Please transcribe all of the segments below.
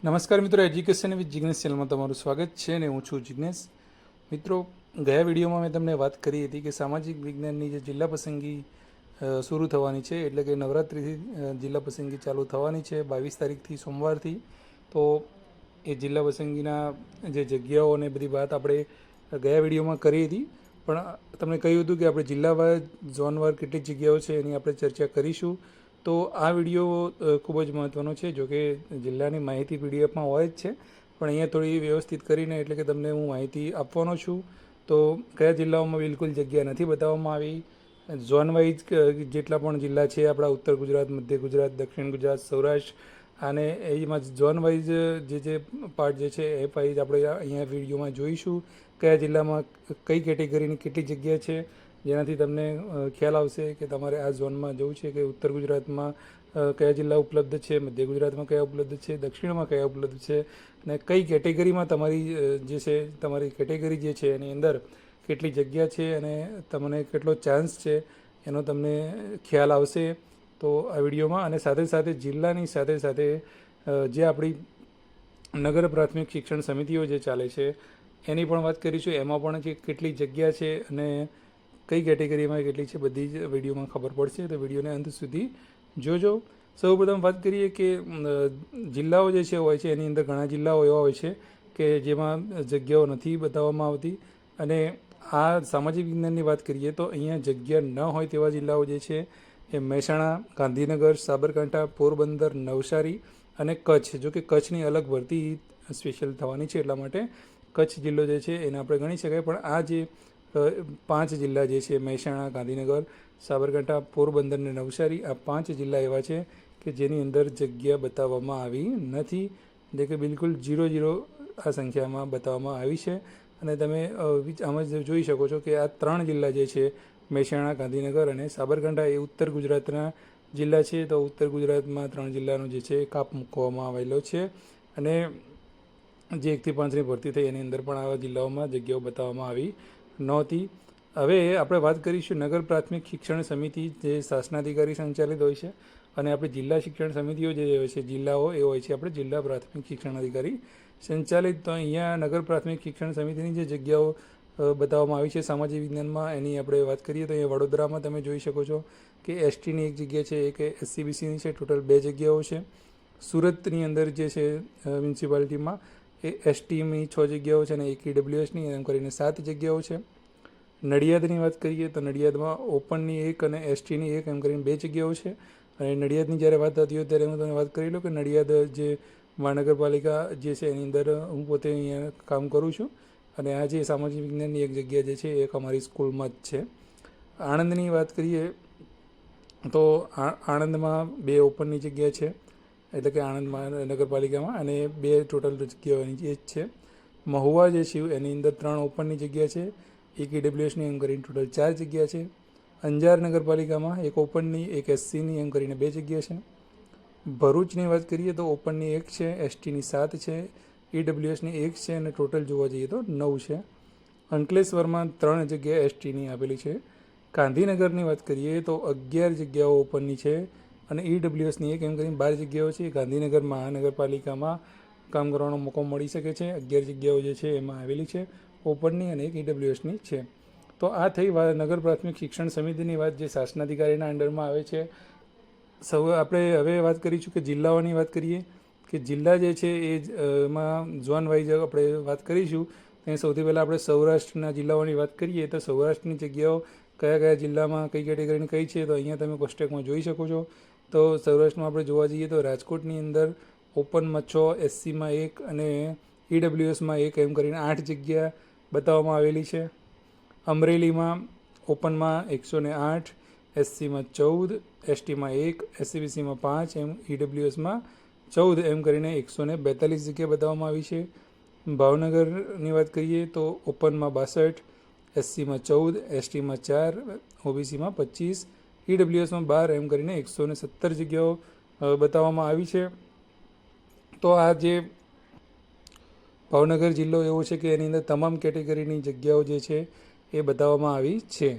નમસ્કાર મિત્રો, education with Jignesh ચેનલમાં તમારું સ્વાગત છે ને હું છું જિગ્નેશ. મિત્રો, ગયા વિડીયોમાં મેં તમને વાત કરી હતી કે સામાજિક વિજ્ઞાનની જે જિલ્લા પસંદગી શરૂ થવાની છે, એટલે કે નવરાત્રિથી જિલ્લા પસંદગી ચાલુ થવાની છે 22 તારીખથી સોમવારથી. તો એ જિલ્લા પસંદગીના જે જગ્યાઓ અને બધી વાત આપણે ગયા વિડીયોમાં કરી હતી, પણ તમને કહ્યું હતું કે આપણે જિલ્લાવાર ઝોનવાર કેટલી જગ્યાઓ છે એની આપણે ચર્ચા કરીશું. તો આ વિડીયો ખૂબ જ મહત્ત્વનો છે. જોકે જિલ્લાની માહિતી પીડીએફમાં હોય જ છે, પણ અહીંયા થોડી વ્યવસ્થિત કરીને એટલે કે તમને હું માહિતી આપવાનો છું. તો કયા જિલ્લાઓમાં બિલકુલ જગ્યા નથી બતાવવામાં આવી, ઝોન વાઇઝ જેટલા પણ જિલ્લા છે આપણા ઉત્તર ગુજરાત, મધ્ય ગુજરાત, દક્ષિણ ગુજરાત, સૌરાષ્ટ્ર, અને એમાં ઝોન વાઇઝ જે પાર્ટ જે છે એ વાઇઝ આપણે અહીંયા વિડીયોમાં જોઈશું. કયા જિલ્લામાં કઈ કેટેગરીની કેટલી જગ્યા છે, જેનાથી તમને ખ્યાલ આવશે કે તમારે આ ઝોનમાં જવું છે કે ઉત્તર ગુજરાતમાં કયા જિલ્લા ઉપલબ્ધ છે, મધ્ય ગુજરાતમાં કયા ઉપલબ્ધ છે, દક્ષિણમાં કયા ઉપલબ્ધ છે, અને કઈ કેટેગરીમાં તમારી જે છે તમારી કેટેગરી જે છે એની અંદર કેટલી જગ્યા છે અને તમને કેટલો ચાન્સ છે એનો તમને ખ્યાલ આવશે તો આ વિડીયોમાં. અને સાથે સાથે જિલ્લાની સાથે સાથે જે આપણી નગર પ્રાથમિક શિક્ષણ સમિતિઓ જે ચાલે છે એની પણ વાત કરીશું. એમાં પણ કેટલી જગ્યા છે અને કઈ કેટેગરીમાં કેટલી છે બધી જ વિડીયોમાં ખબર પડશે, તો વિડીયોને અંત સુધી જોજો. સૌપ્રથમ વાત કરીએ કે જિલ્લાઓ જે છે હોય છે એની અંદર ઘણા જિલ્લાઓ એવા હોય છે કે જેમાં જગ્યાઓ નથી બતાવવામાં આવતી. અને આ સામાજિક વિજ્ઞાનની વાત કરીએ તો અહીંયા જગ્યા ન હોય તેવા જિલ્લાઓ જે છે એ મહેસાણા, ગાંધીનગર, સાબરકાંઠા, પોરબંદર, નવસારી અને કચ્છ. જો કે કચ્છની અલગ ભરતી સ્પેશિયલ થવાની છે, એટલા માટે કચ્છ જિલ્લો જે છે એને આપણે ગણી શકાય. પણ આ જે 5 જિલ્લા જે છે મહેસાણા, ગાંધીનગર, સાબરકાંઠા, પોરબંદર અને નવસારી, આ 5 જિલ્લા એવા છે કે જેની અંદર જગ્યા બતાવવામાં આવી નથી, એટલે કે બિલકુલ 0 આ સંખ્યામાં બતાવવામાં આવી છે. અને તમે આમાં જોઈ શકો છો કે આ 3 જિલ્લા જે છે મહેસાણા, ગાંધીનગર અને સાબરકાંઠા એ ઉત્તર ગુજરાતના જિલ્લા છે. તો ઉત્તર ગુજરાતમાં 3 જિલ્લાનો જે છે કાપ મૂકવામાં આવેલો છે. અને જે 1 થી 5ની ભરતી થઈ એની અંદર પણ આવા જિલ્લાઓમાં જગ્યાઓ બતાવવામાં આવી નહોતી. હવે આપણે વાત કરીશું નગર પ્રાથમિક શિક્ષણ સમિતિ જે શાસનાધિકારી સંચાલિત હોય છે, અને આપણી જિલ્લા શિક્ષણ સમિતિઓ જે હોય છે જિલ્લાઓ એ હોય છે આપણે જિલ્લા પ્રાથમિક શિક્ષણ અધિકારી સંચાલિત. તો અહીંયા નગર પ્રાથમિક શિક્ષણ સમિતિની જે જગ્યાઓ બતાવવામાં આવી છે સામાજિક વિજ્ઞાનમાં એની આપણે વાત કરીએ તો અહીંયા વડોદરામાં તમે જોઈ શકો છો કે એસટીની એક જગ્યા છે, એક એસસીબીસીની છે, ટોટલ 2 જગ્યાઓ છે. સુરતની અંદર જે છે મ્યુનિસિપાલિટીમાં એ એસટીની 6 જગ્યાઓ છે અને એક ઈડબ્લ્યુએસની એમ કરીને 7 જગ્યાઓ છે. નડિયાદની વાત કરીએ તો નડિયાદમાં ઓપનની 1 અને એસટીની 1 એમ કરીને 2 જગ્યાઓ છે. અને નડિયાદની જ્યારે વાત થતી હોય ત્યારે હું તમને વાત કરી લઉં કે નડિયાદ જે મહાનગરપાલિકા જે છે એની અંદર હું પોતે અહીંયા કામ કરું છું, અને આ જે સામાજિક વિજ્ઞાનની એક જગ્યા જે છે એ એક અમારી સ્કૂલમાં જ છે. આણંદની વાત કરીએ તો આણંદમાં 2 ઓપનની જગ્યા છે, એટલે કે આણંદ મહાનગરપાલિકામાં, અને 2 ટોટલ જગ્યાઓની એ જ છે. મહુવા જે છે એની અંદર 3 ઓપનની જગ્યા છે, એક ઈડબ્લ્યુએસની એમ કરીને ટોટલ 4 જગ્યા છે. અંજાર નગરપાલિકામાં 1 ઓપનની, 1 એસસીની એમ કરીને 2 જગ્યા છે. ભરૂચની વાત કરીએ તો ઓપનની 1 છે, એસટીની 7 છે, ઈડબ્લ્યુએસની 1 છે, અને ટોટલ જોવા જઈએ તો 9 છે. અંકલેશ્વરમાં 3 જગ્યા એસટીની આપેલી છે. ગાંધીનગરની વાત કરીએ તો 11 જગ્યાઓ ઓપનની છે અને ઈડબ્લ્યુએસની 1 એમ કરીને 12 જગ્યાઓ છે. ગાંધીનગર મહાનગરપાલિકામાં કામ કરવાનો મોકો મળી શકે છે. 11 જગ્યાઓ જે છે એમાં આવેલી છે ઓપનની, અને 1 ઈડબ્લ્યુએસની છે. તો આ થઈ નગર પ્રાથમિક શિક્ષણ સમિતિની વાત જે શાસનાધિકારીના અંડરમાં આવે છે. આપણે હવે વાત કરીશું કે જિલ્લાઓની વાત કરીએ કે જિલ્લા જે છે એમાં ઝોન વાઇઝ આપણે વાત કરીશું. ત્યાં સૌથી પહેલાં આપણે સૌરાષ્ટ્રના જિલ્લાઓની વાત કરીએ તો સૌરાષ્ટ્રની જગ્યાઓ કયા જિલ્લામાં કઈ કેટેગરીની કઈ છે તો અહીંયા તમે કોષ્ટકમાં જોઈ શકો છો. તો સૌરાષ્ટ્રમાં આપણે જોવા જઈએ તો રાજકોટની અંદર ઓપનમાં 6, એસસીમાં 1 અને ઈડબ્લ્યુએસમાં 1 એમ કરીને 8 જગ્યા બતાવવામાં આવેલી છે. અમરેલીમાં ઓપનમાં 108, એસસીમાં 14, એસટીમાં 1, એસસીબીસીમાં 5 એમ ઈડબ્લ્યુએસમાં 14 એમ કરીને 142 જગ્યા બતાવવામાં આવી છે. ભાવનગરની વાત કરીએ તો ઓપનમાં 62, એસસીમાં 14, એસટીમાં 4, ઓબીસીમાં 25, ઈડબ્લ્યુએસમાં 12 એમ કરીને 117 જગ્યાઓ બતાવવામાં આવી છે. તો આ જે ભાવનગર જિલ્લો એવો છે કે એની અંદર તમામ કેટેગરીની જગ્યાઓ જે છે એ બતાવવામાં આવી છે.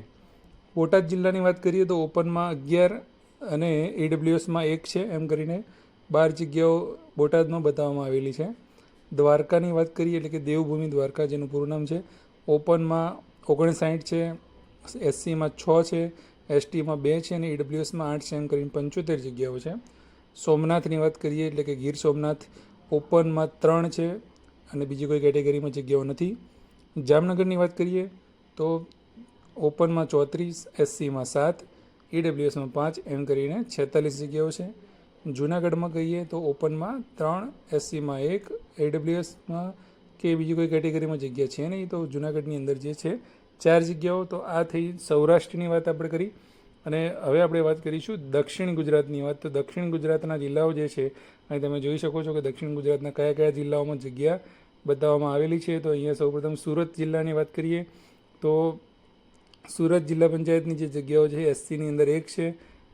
બોટાદ જિલ્લાની વાત કરીએ તો ઓપનમાં 11 અને ઈડબ્લ્યુએસમાં 1 છે એમ કરીને 12 જગ્યાઓ બોટાદમાં બતાવવામાં આવેલી છે. દ્વારકાની વાત કરીએ એટલે કે દેવભૂમિ દ્વારકા જેનું પૂરું નામ છે, ઓપનમાં 59 છે, એસસીમાં 6 છે, એસટીમાં 2 છે અને ઈડબ્લ્યુએસમાં 8 છે, એમ કરીને 75 જગ્યાઓ છે. સોમનાથની વાત કરીએ એટલે કે ગીર સોમનાથ, ઓપનમાં 3 છે અને બીજી કોઈ કેટેગરીમાં જગ્યાઓ નથી. જામનગરની વાત કરીએ તો ઓપનમાં 34, એસસીમાં 7, ઈડબ્લ્યુએસમાં 5, એમ કરીને 46 જગ્યાઓ છે. જૂનાગઢમાં કહીએ તો ઓપનમાં 3, એસસીમાં 1, ઈડબ્લ્યુએસમાં કે બીજી કોઈ કેટેગરીમાં જગ્યા છે નહીં, તો જૂનાગઢની અંદર જે છે 4 જગ્યાઓ. તો આ થઈ સૌરાષ્ટ્રની વાત આપણે કરી. અને હવે આપણે વાત કરીશું દક્ષિણ ગુજરાતની વાત. તો દક્ષિણ ગુજરાતના જિલ્લાઓ જે છે અહીં તમે જોઈ શકો છો કે દક્ષિણ ગુજરાતના કયા કયા જિલ્લાઓમાં જગ્યા બતાવવામાં આવેલી છે. તો અહીંયા સૌપ્રથમ સુરત જિલ્લાની વાત કરીએ તો સુરત જિલ્લા પંચાયતની જે જગ્યાઓ છે એસસીની અંદર 1 છે,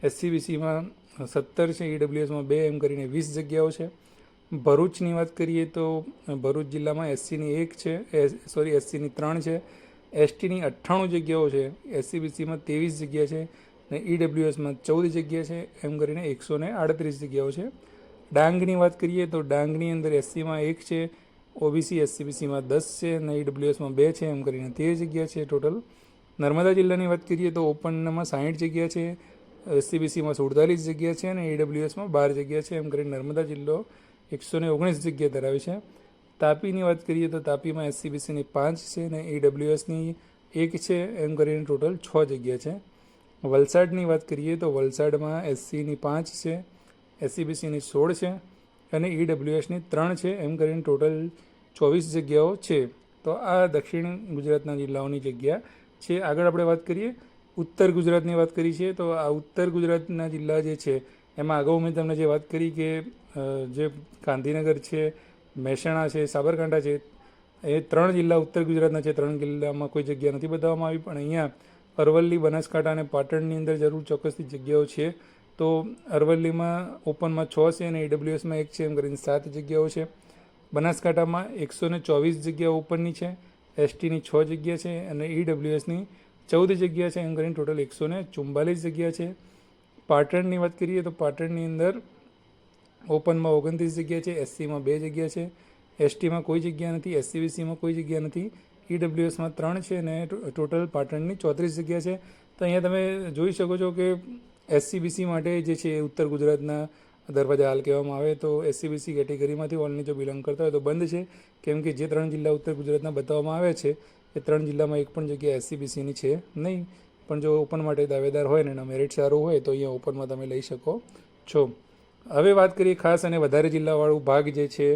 એસસીબીસીમાં 17 છે, ઈડબ્લ્યુએસમાં 2, એમ કરીને 20 જગ્યાઓ છે. ભરૂચની વાત કરીએ તો ભરૂચ જિલ્લામાં એસસીની 1 છે, એસસીની 3 છે, એસટીની 98 જગ્યાઓ છે, એસસીબીસીમાં 23 જગ્યા છે અને ઈડબ્લ્યુએસમાં 14 જગ્યા છે, એમ કરીને 138 જગ્યાઓ છે. ડાંગની વાત કરીએ તો ડાંગની અંદર એસસીમાં 1 છે, ઓબીસી એસસીબીસીમાં 10 છે અને ઈડબ્લ્યુએસમાં 2 છે, એમ કરીને 13 જગ્યા છે ટોટલ. નર્મદા જિલ્લાની વાત કરીએ તો ઓપનમાં 60 જગ્યા છે, એસસીબીસીમાં 47 જગ્યા છે અને ઈડબ્લ્યુએસમાં 12 જગ્યા છે, એમ કરીને નર્મદા જિલ્લો 119 જગ્યા ધરાવે છે. તાપીની વાત કરીએ તો તાપીમાં એસસીબીસીની 5 છે અને ઈડબ્લ્યુએસની 1 છે, એમ કરીને ટોટલ 6 જગ્યા છે. વલસાડની વાત કરીએ તો વલસાડમાં એસસીની 5 છે, એસસીબીસીની 16 છે અને ઈડબ્લ્યુએસની 3 છે, એમ કરીને ટોટલ 24 જગ્યાઓ છે. તો આ દક્ષિણ ગુજરાતના જિલ્લાઓની જગ્યા છે. આગળ આપણે વાત કરીએ ઉત્તર ગુજરાતની વાત કરી છે. તો આ ઉત્તર ગુજરાતના જિલ્લા જે છે એમાં અગાઉ મેં તમને જે વાત કરી કે જે ગાંધીનગર છે, મહેસાણા છે, સાબરકાંઠા છે, એ 3 જિલ્લા ઉત્તર ગુજરાતના છે. 3 જિલ્લામાં કોઈ જગ્યા નથી બતાવવામાં આવી, પણ અહીંયા અરવલ્લી, બનાસકાંઠા અને પાટણની અંદર જરૂર ચોક્કસથી જગ્યાઓ છે. તો અરવલ્લીમાં ઓપનમાં 6 છે અને ઈડબ્લ્યુએસમાં 1 છે, એમ કરીને 7 જગ્યાઓ છે. બનાસકાંઠામાં 124 જગ્યા ઓપનની છે, એસટીની 6 જગ્યા છે અને ઈડબ્લ્યુએસની 14 જગ્યા છે, એમ કરીને ટોટલ 144 જગ્યા છે. પાટણની વાત કરીએ તો પાટણની અંદર ઓપનમાં 29 જગ્યા છે, એસસીમાં 2 જગ્યા છે, એસટીમાં કોઈ જગ્યા નથી, એસસીબીસીમાં કોઈ જગ્યા નથી, ઈડબ્લ્યુએસમાં 3 છે અને ટોટલ પાટણની 34 જગ્યા છે. તો અહીંયા તમે જોઈ શકો છો કે એસસીબીસી માટે જે છે ઉત્તર ગુજરાતના દરવાજા હાલ કહેવામાં આવે તો એસસીબીસી કેટેગરીમાંથી ઓનલી જો બિલોંગ કરતા હોય તો બંધ છે, કેમ કે જે 3 જિલ્લા ઉત્તર ગુજરાતના બતાવવામાં આવે છે એ 3 જિલ્લામાં એક પણ જગ્યા એસસીબીસીની છે નહીં. પણ જો ઓપન માટે દાવેદાર હોય ને એના મેરિટ સારું હોય તો અહીંયા ઓપનમાં તમે લઈ શકો છો. હવે વાત કરીએ ખાસ અને વધારે જિલ્લાવાળું ભાગ જે છે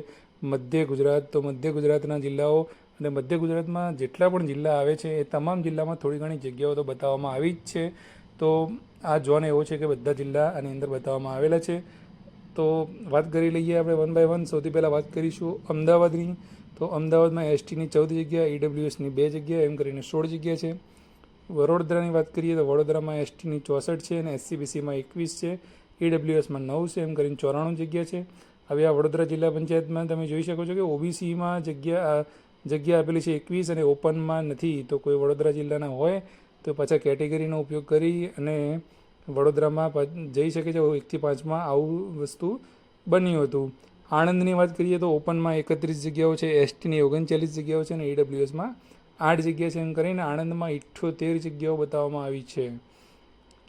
મધ્ય ગુજરાત. તો મધ્ય ગુજરાતના જિલ્લાઓ અને મધ્ય ગુજરાતમાં જેટલા પણ જિલ્લા આવે છે એ તમામ જિલ્લામાં થોડી ઘણી જગ્યાઓ તો બતાવવામાં આવી જ છે. તો આ ઝોન એવો છે કે બધા જિલ્લા આની અંદર બતાવવામાં આવેલા છે. તો વાત કરી લઈએ આપણે 1 બાય 1. સૌથી પહેલાં વાત કરીશું અમદાવાદની. તો અમદાવાદમાં એસટીની 14 જગ્યા, ઈડબ્લ્યુએસની 2 જગ્યા, એમ કરીને 16 જગ્યા છે. વડોદરાની વાત કરીએ તો વડોદરામાં એસટીની 64 છે અને એસસીબીસીમાં 21 છે, ઈડબ્લ્યુએસમાં 9 છે, એમ કરીને 94 જગ્યા છે. હવે આ વડોદરા જિલ્લા પંચાયતમાં તમે જોઈ શકો છો કે ઓબીસીમાં જગ્યા આપેલી છે 21 અને ઓપનમાં નથી. તો કોઈ વડોદરા જિલ્લાના હોય તો પાછા કેટેગરીનો ઉપયોગ કરી અને વડોદરામાં જઈ શકે છે. 1 થી 5માં આવું વસ્તુ બન્યું હતું. આણંદની વાત કરીએ તો ઓપનમાં 31 જગ્યાઓ છે, એસટીની 39 જગ્યાઓ છે અને ઈડબ્લ્યુએસમાં 8 જગ્યા છે, એમ કરીને આણંદમાં 78 જગ્યાઓ બતાવવામાં આવી છે.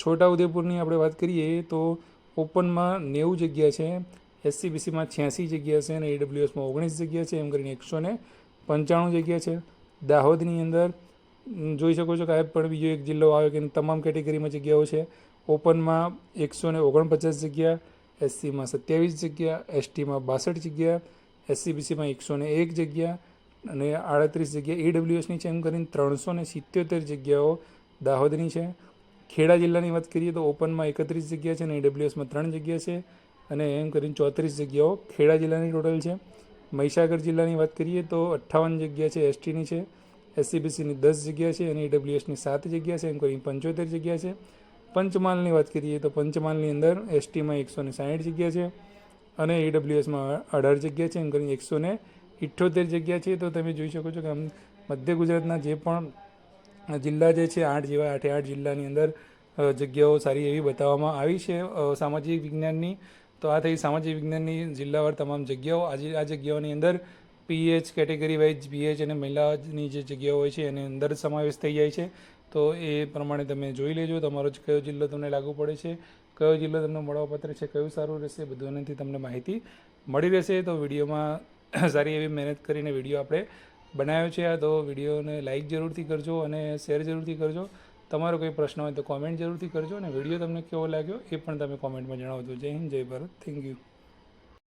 છોટાઉદેપુરની આપણે વાત કરીએ તો ઓપનમાં 90 જગ્યા છે, એસસીબીસીમાં 86 જગ્યા છે અને ઈડબ્લ્યુએસમાં 19 જગ્યા છે, એમ કરીને 195 જગ્યા છે. દાહોદની અંદર જોઈ શકો છો કે આ પણ બીજો એક જિલ્લો આવે કે તમામ કેટેગરીમાં જગ્યાઓ છે. ઓપનમાં 149 જગ્યા, એસસીમાં 27 જગ્યા, એસટીમાં 62 જગ્યા, એસસીબીસીમાં 101 જગ્યા અને 38 જગ્યા ઈડબ્લ્યુએસની છે, એમ કરીને 377 જગ્યાઓ દાહોદની છે. ખેડા જિલ્લાની વાત કરીએ તો ઓપનમાં 31 જગ્યા છે અને ઈડબ્લ્યુએસમાં 3 જગ્યા છે અને એમ કરીને 34 જગ્યાઓ ખેડા જિલ્લાની ટોટલ છે. મહીસાગર જિલ્લાની વાત કરીએ તો 58 જગ્યા છે, એસટીની છે, એસસીબીસીની 10 જગ્યા છે અને ઈડબ્લ્યુએસની 7 જગ્યા છે, એમ કરીને 75 જગ્યા છે. પંચમહાલની વાત કરીએ તો પંચમહાલની અંદર એસટીમાં 160 જગ્યા છે અને ઈડબ્લ્યુએસમાં 18 જગ્યા છે, એમ કરીને 178 જગ્યા છે. તો તમે જોઈ શકો છો કે મધ્ય ગુજરાતના જે પણ જિલ્લા જે છે 8 જિલ્લાની અંદર જગ્યાઓ સારી એવી બતાવવામાં આવી છે સામાજિક વિજ્ઞાનની. તો આ થઈ સામાજિક વિજ્ઞાનની જિલ્લાવાર તમામ જગ્યાઓ. આ જગ્યાઓની અંદર પીએચ કેટેગરી વાઇઝ પીએચ અને મહિલાની જે જગ્યાઓ હોય છે એની અંદર સમાવેશ થઈ જાય છે. તો એ પ્રમાણે તમે જોઈ લેજો તમારો કયો જિલ્લો તમને લાગુ પડે છે, કયો જિલ્લો તમને મળવાપાત્ર છે, કયું સારું રહેશે, બધું એનાથી તમને માહિતી મળી રહેશે. તો વિડીયોમાં સારી એવી મહેનત કરીને વિડીયો આપણે બનાવ્યો છે. તો વિડીયોને લાઇક જરૂરથી કરજો અને શેર જરૂરથી કરજો. તમારો કોઈ પ્રશ્ન હોય તો કોમેન્ટ જરૂરથી કરજો અને વિડીયો તમને કેવો લાગ્યો એ પણ તમે કોમેન્ટમાં જણાવજો. જય હિન્દ, જય ભારત, થેન્ક યુ.